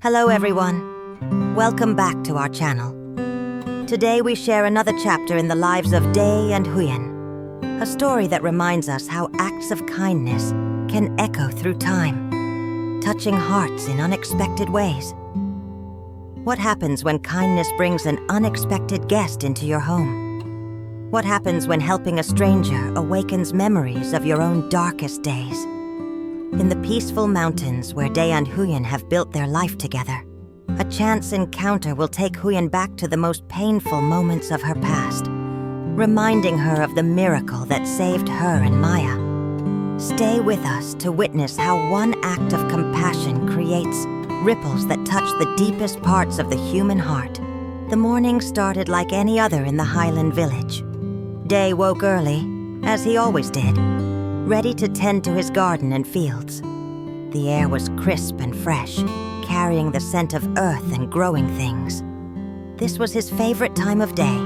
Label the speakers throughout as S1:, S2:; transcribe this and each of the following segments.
S1: Hello everyone. Welcome back to our channel. Today we share another chapter in the lives of Ly and Huyen, a story that reminds us how acts of kindness can echo through time, touching hearts in unexpected ways. What happens when kindness brings an unexpected guest into your home? What happens when helping a stranger awakens memories of your own darkest days? In the peaceful mountains where Ly and Huyen have built their life together, a chance encounter will take Huyen back to the most painful moments of her past, reminding her of the miracle that saved her and Maya. Stay with us to witness how one act of compassion creates ripples that touch the deepest parts of the human heart. The morning started like any other in the highland village. Ly woke early, as he always did, ready to tend to his garden and fields. The air was crisp and fresh, carrying the scent of earth and growing things. This was his favorite time of day,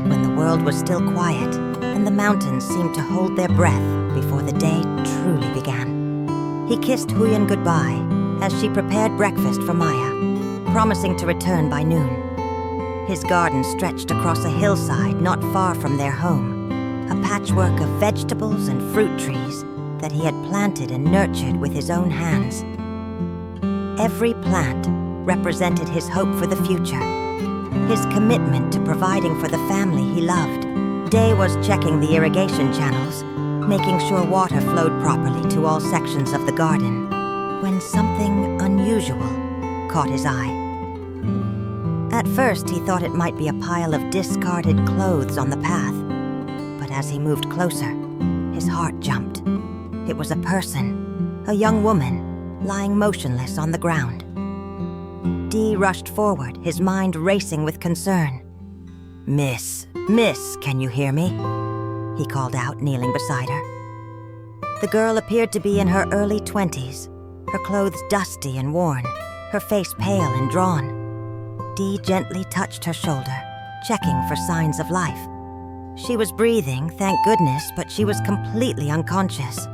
S1: when the world was still quiet and the mountains seemed to hold their breath before the day truly began. He kissed Huyen goodbye as she prepared breakfast for Maya, promising to return by noon. His garden stretched across a hillside not far from their home, a patchwork of vegetables and fruit trees that he had planted and nurtured with his own hands. Every plant represented his hope for the future, his commitment to providing for the family he loved. Ly was checking the irrigation channels, making sure water flowed properly to all sections of the garden, when something unusual caught his eye. At first, he thought it might be a pile of discarded clothes on the path. But as he moved closer, his heart jumped. It was a person, a young woman, lying motionless on the ground. Ly rushed forward, his mind racing with concern. Miss, can you hear me?" he called out, kneeling beside her. The girl appeared to be in her early 20s, her clothes dusty and worn, her face pale and drawn. Ly gently touched her shoulder, checking for signs of life. She was breathing, thank goodness, but she was completely unconscious.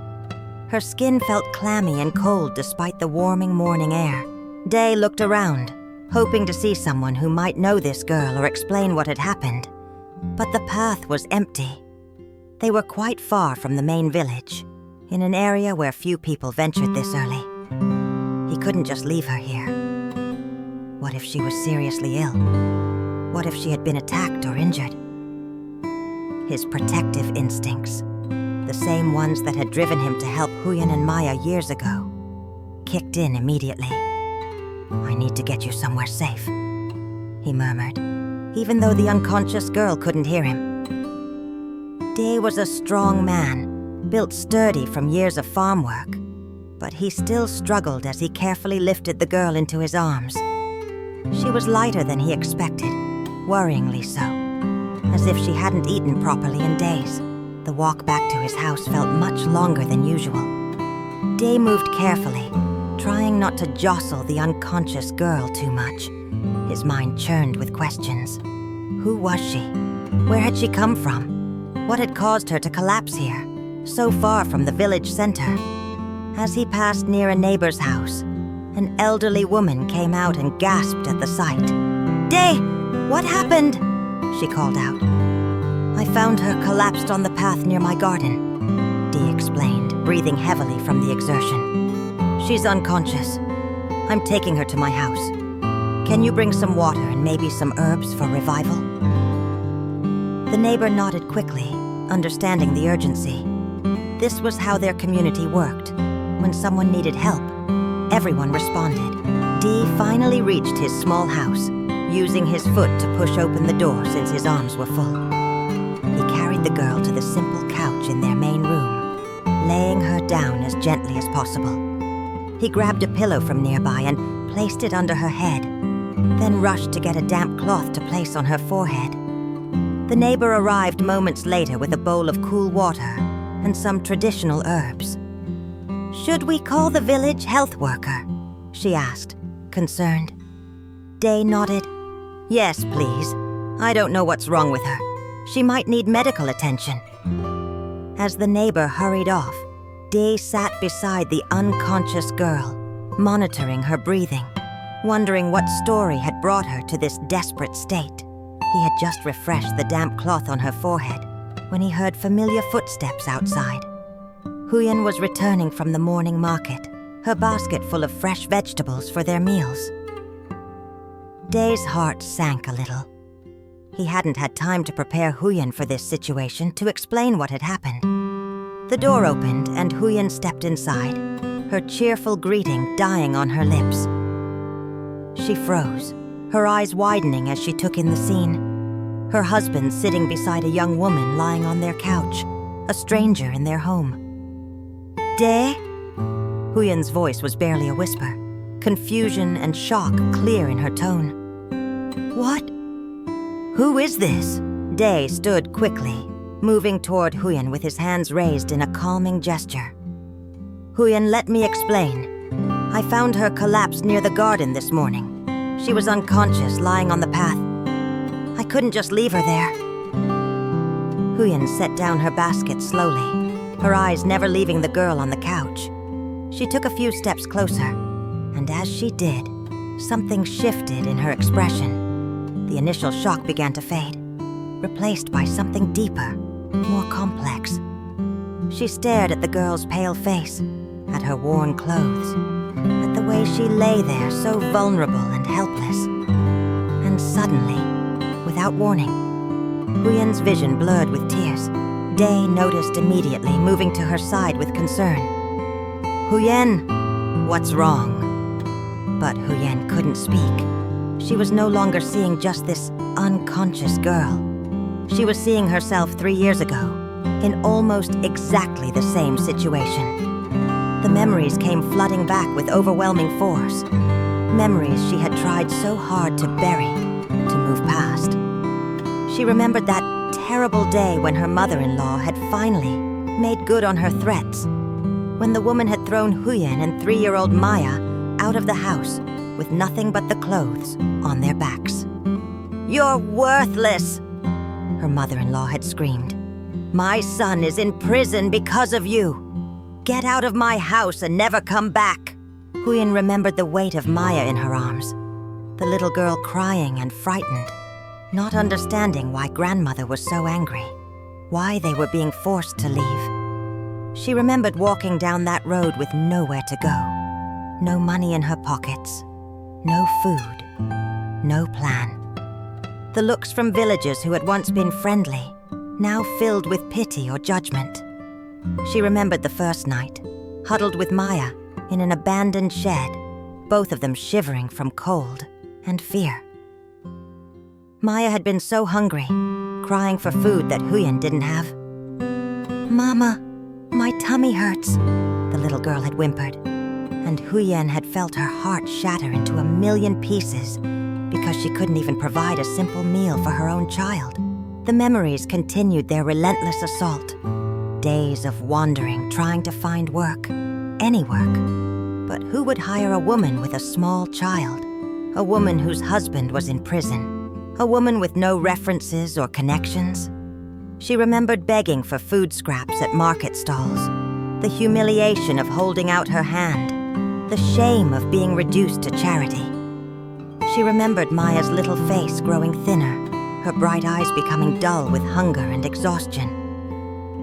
S1: Her skin felt clammy and cold despite the warming morning air. Ly looked around, hoping to see someone who might know this girl or explain what had happened. But the path was empty. They were quite far from the main village, in an area where few people ventured this early. He couldn't just leave her here. What if she was seriously ill? What if she had been attacked or injured? His protective instincts, the same ones that had driven him to help Huyen and Maya years ago, kicked in immediately. "I need to get you somewhere safe," he murmured, even though the unconscious girl couldn't hear him. Ly was a strong man, built sturdy from years of farm work, but he still struggled as he carefully lifted the girl into his arms. She was lighter than he expected, worryingly so, as if she hadn't eaten properly in days. The walk back to his house felt much longer than usual. Ly moved carefully, trying not to jostle the unconscious girl too much. His mind churned with questions. Who was she? Where had she come from? What had caused her to collapse here, so far from the village center? As he passed near a neighbor's house, an elderly woman came out and gasped at the sight. "Ly, what happened?" she called out. "I found her collapsed on the path near my garden," Ly explained, breathing heavily from the exertion. "She's unconscious. I'm taking her to my house. Can you bring some water and maybe some herbs for revival?" The neighbor nodded quickly, understanding the urgency. This was how their community worked. When someone needed help, everyone responded. Ly finally reached his small house, using his foot to push open the door since his arms were full. He carried the girl to the simple couch in their main room, laying her down as gently as possible. He grabbed a pillow from nearby and placed it under her head, then rushed to get a damp cloth to place on her forehead. The neighbor arrived moments later with a bowl of cool water and some traditional herbs. "Should we call the village health worker?" she asked, concerned. Ly nodded. "Yes, please. I don't know what's wrong with her. She might need medical attention." As the neighbor hurried off, Ly sat beside the unconscious girl, monitoring her breathing. wondering what story had brought her to this desperate state. He had just refreshed the damp cloth on her forehead when he heard familiar footsteps outside. Huyen was returning from the morning market, her basket full of fresh vegetables for their meals. Dae's heart sank a little. He hadn't had time to prepare Huyen for this situation to explain what had happened. The door opened and Huyen stepped inside, her cheerful greeting dying on her lips. She froze, her eyes widening as she took in the scene. Her husband sitting beside a young woman lying on their couch, a stranger in their home. Dae? Huyen's voice was barely a whisper, confusion and shock clear in her tone. What? Who is this? Dae stood quickly, moving toward Huyen with his hands raised in a calming gesture. Huyen, let me explain. I found her collapsed near the garden this morning. She was unconscious, lying on the path. I couldn't just leave her there. Huyen set down her basket slowly, her eyes never leaving the girl on the couch. She took a few steps closer, and as she did, something shifted in her expression. The initial shock began to fade, replaced by something deeper, more complex. She stared at the girl's pale face, at her worn clothes, at the way she lay there so vulnerable and helpless. And suddenly, without warning, Huyen's vision blurred with tears. Dae noticed immediately, moving to her side with concern. Huyen, what's wrong? But Huyen couldn't speak. She was no longer seeing just this unconscious girl. She was seeing herself 3 years ago, in almost exactly the same situation. The memories came flooding back with overwhelming force. Memories she had tried so hard to bury, to move past. She remembered that terrible day when her mother-in-law had finally made good on her threats, when the woman had thrown Huyen and 3-year-old Maya out of the house with nothing but the clothes on their backs. You're worthless, her mother-in-law had screamed. My son is in prison because of you. Get out of my house and never come back. Huyen remembered the weight of Maya in her arms, the little girl crying and frightened, not understanding why grandmother was so angry, why they were being forced to leave. She remembered walking down that road with nowhere to go, no money in her pockets, no food, no plan. The looks from villagers who had once been friendly, now filled with pity or judgment. She remembered the first night, huddled with Maya in an abandoned shed, both of them shivering from cold and fear. Maya had been so hungry, crying for food that Huyen didn't have. Mama, my tummy hurts, the little girl had whimpered, and Huyen had felt her heart shatter into a million pieces because she couldn't even provide a simple meal for her own child. The memories continued their relentless assault. Days of wandering, trying to find work, any work. But who would hire a woman with a small child? A woman whose husband was in prison? A woman with no references or connections? She remembered begging for food scraps at market stalls, the humiliation of holding out her hand, the shame of being reduced to charity. She remembered Maya's little face growing thinner, her bright eyes becoming dull with hunger and exhaustion.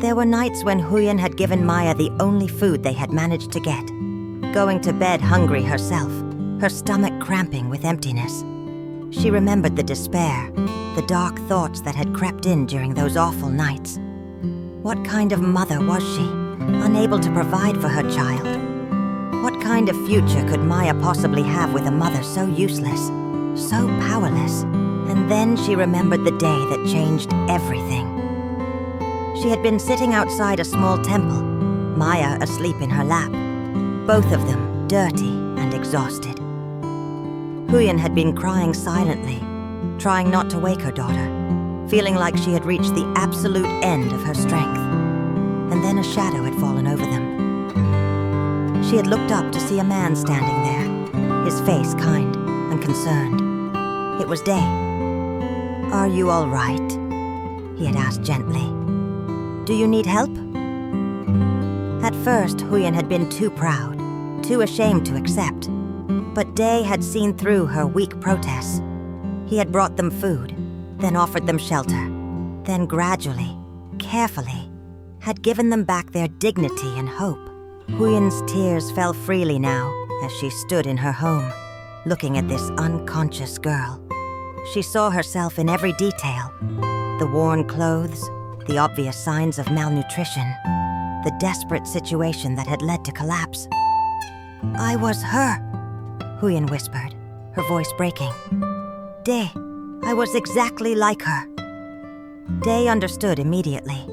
S1: There were nights when Huyen had given Maya the only food they had managed to get, going to bed hungry herself, her stomach cramping with emptiness. She remembered the despair, the dark thoughts that had crept in during those awful nights. What kind of mother was she, unable to provide for her child? What kind of future could Maya possibly have with a mother so useless, so powerless? And then she remembered the day that changed everything. She had been sitting outside a small temple, Maya asleep in her lap, both of them dirty and exhausted. Huyen had been crying silently, trying not to wake her daughter, feeling like she had reached the absolute end of her strength. And then a shadow had fallen over them. She had looked up to see a man standing there, his face kind and concerned. It was Dae. Are you all right? He had asked gently. Do you need help? At first, Huyen had been too proud, too ashamed to accept. But Day had seen through her weak protests. He had brought them food, then offered them shelter, then gradually, carefully, had given them back their dignity and hope. Huyen's tears fell freely now as she stood in her home, looking at this unconscious girl. She saw herself in every detail: the worn clothes, the obvious signs of malnutrition, the desperate situation that had led to collapse. "I was her," Huyen whispered, her voice breaking. "Day, I was exactly like her." Day understood immediately.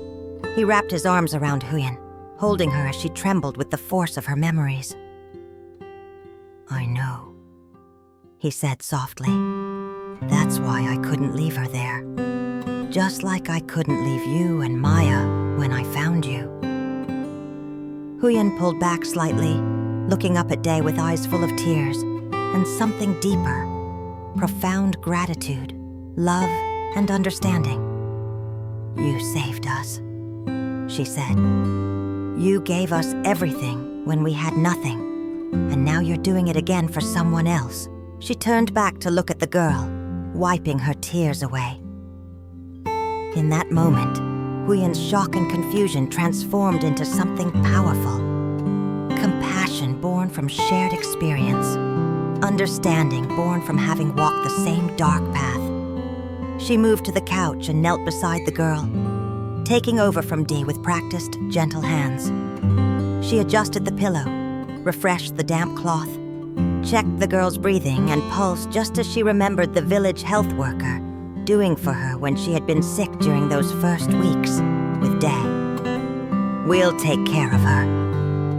S1: He wrapped his arms around Huyen, holding her as she trembled with the force of her memories. "I know," he said softly. "That's why I couldn't leave her there. Just like I couldn't leave you and Maya when I found you." Huyen pulled back slightly, looking up at Day with eyes full of tears and something deeper: profound gratitude, love, and understanding. "You saved us," she said. "You gave us everything when we had nothing, and now you're doing it again for someone else." She turned back to look at the girl, wiping her tears away. In that moment, Huyen's shock and confusion transformed into something powerful. Compassion born from shared experience. Understanding born from having walked the same dark path. She moved to the couch and knelt beside the girl, taking over from Dee with practiced, gentle hands. She adjusted the pillow, refreshed the damp cloth, checked the girl's breathing and pulse just as she remembered the village health worker doing for her when she had been sick during those first weeks with Day. "We'll take care of her,"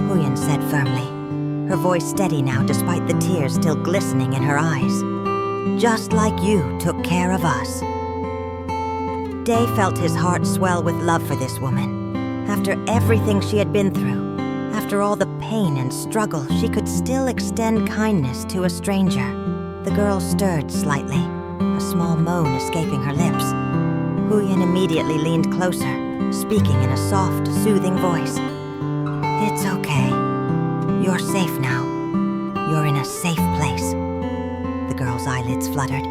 S1: Huyen said firmly, her voice steady now despite the tears still glistening in her eyes. "Just like you took care of us." Day felt his heart swell with love for this woman. After everything she had been through, after all the pain and struggle, she could still extend kindness to a stranger. The girl stirred slightly, a small moan escaping her lips. Huyen immediately leaned closer, speaking in a soft, soothing voice. "It's okay. You're safe now. You're in a safe place." The girl's eyelids fluttered,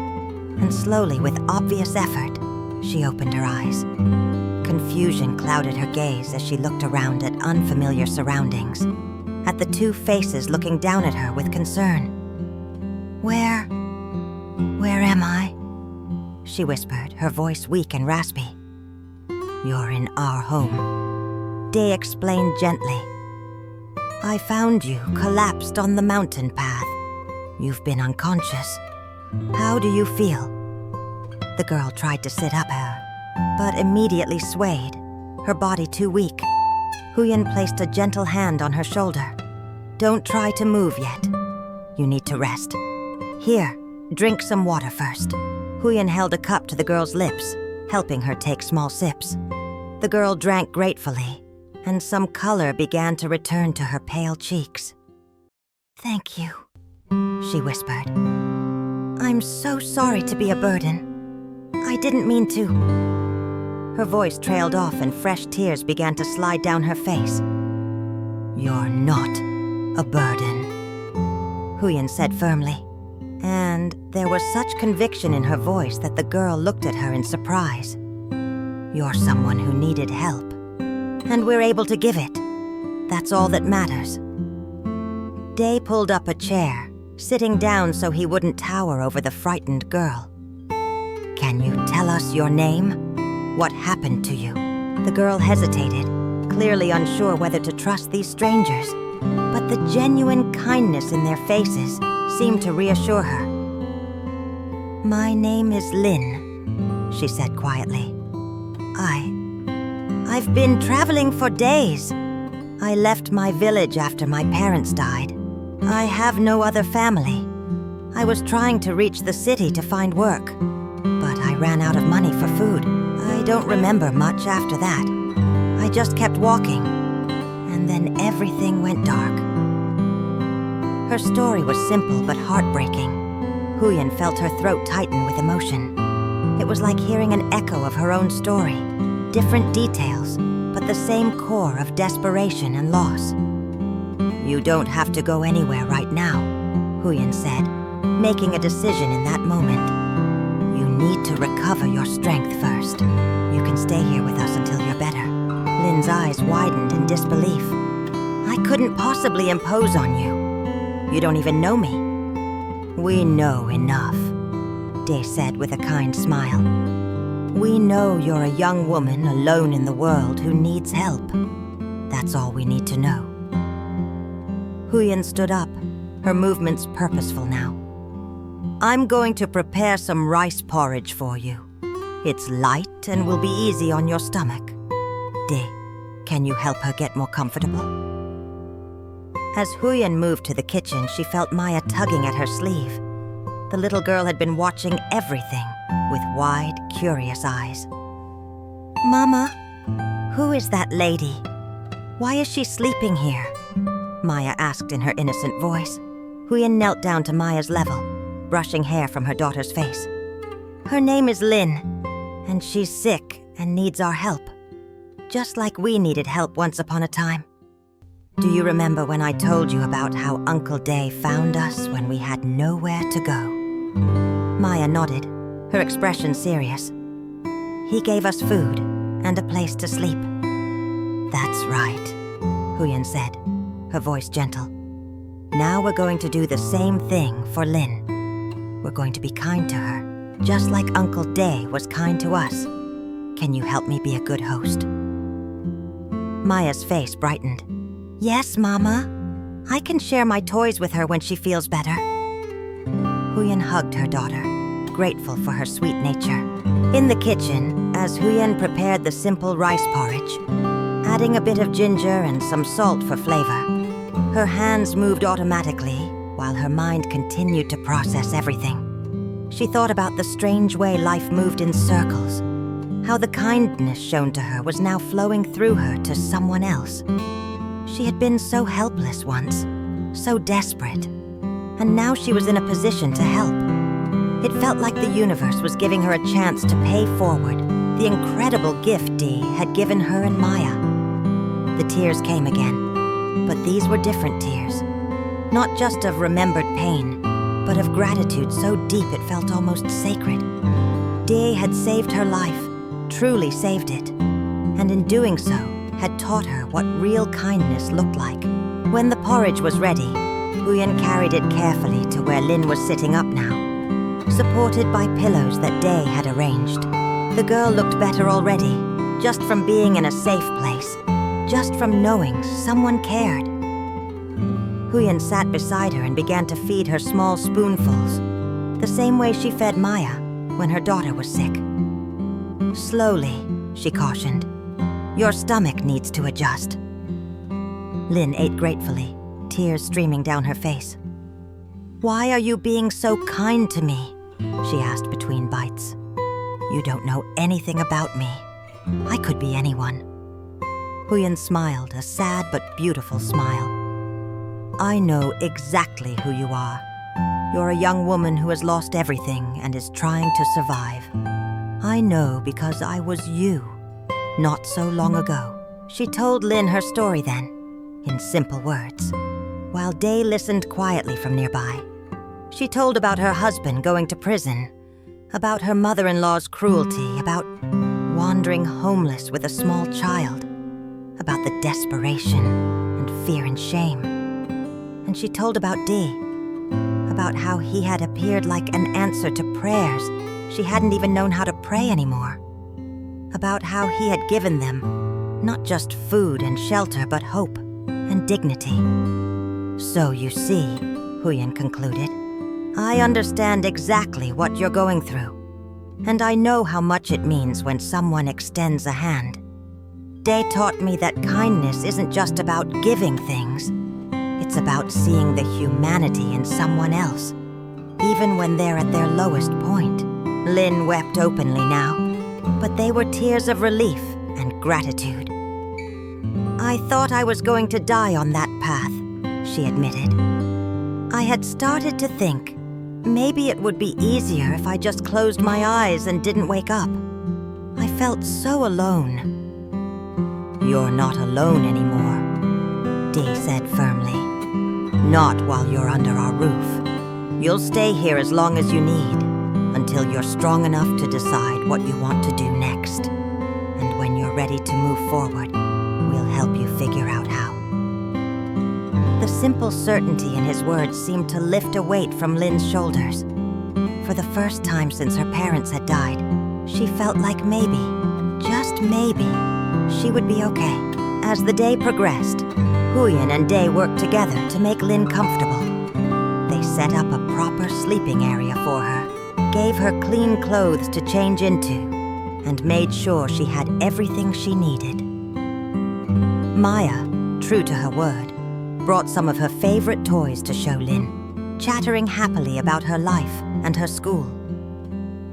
S1: and slowly, with obvious effort, she opened her eyes. Confusion clouded her gaze as she looked around at unfamiliar surroundings, at the two faces looking down at her with concern. Where am I?" she whispered, her voice weak and raspy. "You're in our home," Day explained gently. "I found you collapsed on the mountain path. You've been unconscious. How do you feel?" The girl tried to sit up, but immediately swayed, her body too weak. Huyen placed a gentle hand on her shoulder. "Don't try to move yet. You need to rest. Here, drink some water first." Huyen held a cup to the girl's lips, helping her take small sips. The girl drank gratefully, and some color began to return to her pale cheeks. "Thank you," she whispered. "I'm so sorry to be a burden. I didn't mean to." Her voice trailed off and fresh tears began to slide down her face. "You're not a burden," Huyen said firmly. And there was such conviction in her voice that the girl looked at her in surprise. "You're someone who needed help, and we're able to give it. That's all that matters." Day pulled up a chair, sitting down so he wouldn't tower over the frightened girl. "Can you tell us your name? What happened to you?" The girl hesitated, clearly unsure whether to trust these strangers, but the genuine kindness in their faces seemed to reassure her. "My name is Lin," she said quietly. I've been traveling for days. I left my village after my parents died. I have no other family. I was trying to reach the city to find work, but I ran out of money for food. I don't remember much after that. I just kept walking, and then everything went dark." Her story was simple but heartbreaking. Huyen felt her throat tighten with emotion. It was like hearing an echo of her own story, different details, but the same core of desperation and loss. "You don't have to go anywhere right now," Huyen said, making a decision in that moment. You need to recover your strength first. You can stay here with us until you're better. Lin's eyes widened in disbelief. I couldn't possibly impose on you. You don't even know me. We know enough, Day said with a kind smile. We know you're a young woman alone in the world who needs help. That's all we need to know. Huyen stood up, her movements purposeful now. I'm going to prepare some rice porridge for you. It's light and will be easy on your stomach. Day, can you help her get more comfortable? As Huyen moved to the kitchen, she felt Maya tugging at her sleeve. The little girl had been watching everything with wide, curious eyes. Mama, who is that lady? Why is she sleeping here? Maya asked in her innocent voice. Huyen knelt down to Maya's level, brushing hair from her daughter's face. Her name is Lin, and she's sick and needs our help, just like we needed help once upon a time. Do you remember when I told you about how Uncle Day found us when we had nowhere to go? Maya nodded, her expression serious. He gave us food and a place to sleep. That's right, Huyen said, her voice gentle. Now we're going to do the same thing for Lin. We're going to be kind to her, just like Uncle Day was kind to us. Can you help me be a good host? Maya's face brightened. Yes, Mama. I can share my toys with her when she feels better. Huyen hugged her daughter, grateful for her sweet nature. In the kitchen, as Huyen prepared the simple rice porridge, adding a bit of ginger and some salt for flavor, her hands moved automatically while her mind continued to process everything. She thought about the strange way life moved in circles, how the kindness shown to her was now flowing through her to someone else. She had been so helpless once, so desperate, and now she was in a position to help. It felt like the universe was giving her a chance to pay forward the incredible gift Dee had given her and Maya. The tears came again, but these were different tears. Not just of remembered pain, but of gratitude so deep it felt almost sacred. Dee had saved her life, truly saved it, and in doing so, had taught her what real kindness looked like. When the porridge was ready, Huyen carried it carefully to where Lin was sitting up now, supported by pillows that Day had arranged. The girl looked better already, just from being in a safe place, just from knowing someone cared. Huyen sat beside her and began to feed her small spoonfuls, the same way she fed Maya when her daughter was sick. Slowly, she cautioned. Your stomach needs to adjust. Lin ate gratefully, tears streaming down her face. Why are you being so kind to me? She asked between bites. You don't know anything about me. I could be anyone. Huyen smiled, a sad but beautiful smile. I know exactly who you are. You're a young woman who has lost everything and is trying to survive. I know because I was you. Not so long ago. She told Lin her story then, in simple words, while Day listened quietly from nearby. She told about her husband going to prison, about her mother-in-law's cruelty, about wandering homeless with a small child, about the desperation and fear and shame. And she told about Day, about how he had appeared like an answer to prayers she hadn't even known how to pray anymore. About how he had given them not just food and shelter, but hope and dignity. So you see, Huyen concluded, I understand exactly what you're going through, and I know how much it means when someone extends a hand. Day taught me that kindness isn't just about giving things. It's about seeing the humanity in someone else, even when they're at their lowest point. Lin wept openly now, but they were tears of relief and gratitude. I thought I was going to die on that path, she admitted. I had started to think maybe it would be easier if I just closed my eyes and didn't wake up. I felt so alone. You're not alone anymore, Dee said firmly. Not while you're under our roof. You'll stay here as long as you need, until you're strong enough to decide what you want to do next. And when you're ready to move forward, we'll help you figure out how. The simple certainty in his words seemed to lift a weight from Lyn's shoulders. For the first time since her parents had died, she felt like maybe, just maybe, she would be okay. As the day progressed, Huyen and Day worked together to make Lyn comfortable. They set up a proper sleeping area for her, gave her clean clothes to change into, and made sure she had everything she needed. Maya, true to her word, brought some of her favorite toys to show Lyn, chattering happily about her life and her school.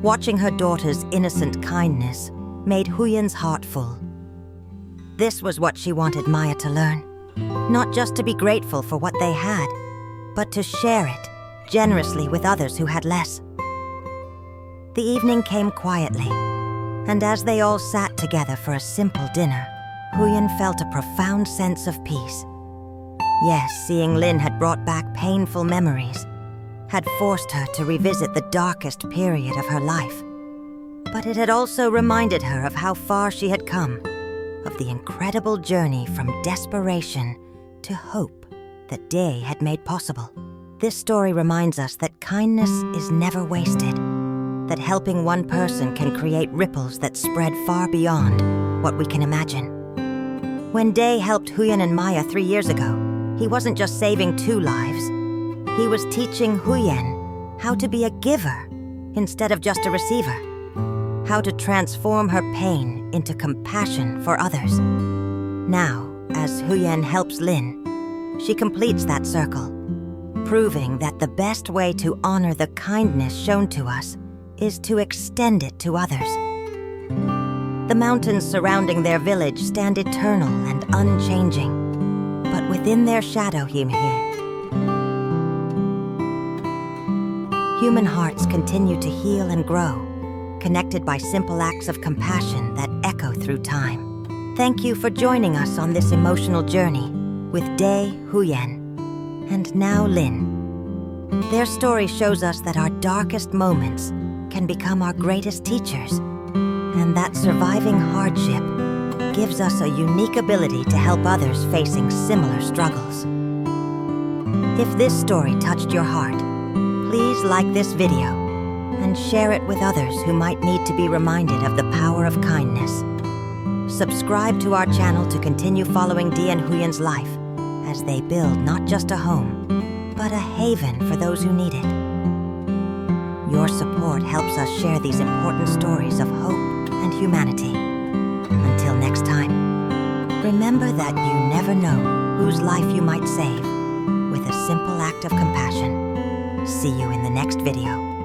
S1: Watching her daughter's innocent kindness made Huyen's heart full. This was what she wanted Maya to learn. Not just to be grateful for what they had, but to share it generously with others who had less. The evening came quietly, and as they all sat together for a simple dinner, Huyen felt a profound sense of peace. Yes, seeing Lyn had brought back painful memories, had forced her to revisit the darkest period of her life. But it had also reminded her of how far she had come, of the incredible journey from desperation to hope that Day had made possible. This story reminds us that kindness is never wasted, that helping one person can create ripples that spread far beyond what we can imagine. When Day helped Huyen and Maya 3 years ago, he wasn't just saving 2 lives. He was teaching Huyen how to be a giver instead of just a receiver, how to transform her pain into compassion for others. Now, as Huyen helps Lyn, she completes that circle, proving that the best way to honor the kindness shown to us is to extend it to others. The mountains surrounding their village stand eternal and unchanging, but within their shadow, human hearts continue to heal and grow, connected by simple acts of compassion that echo through time. Thank you for joining us on this emotional journey with Day, Huyen, and now Lyn. Their story shows us that our darkest moments can become our greatest teachers, and that surviving hardship gives us a unique ability to help others facing similar struggles. If this story touched your heart, please like this video and share it with others who might need to be reminded of the power of kindness. Subscribe to our channel to continue following Day and Huyen's life as they build not just a home, but a haven for those who need it. Your support helps us share these important stories of hope and humanity. Until next time, remember that you never know whose life you might save with a simple act of compassion. See you in the next video.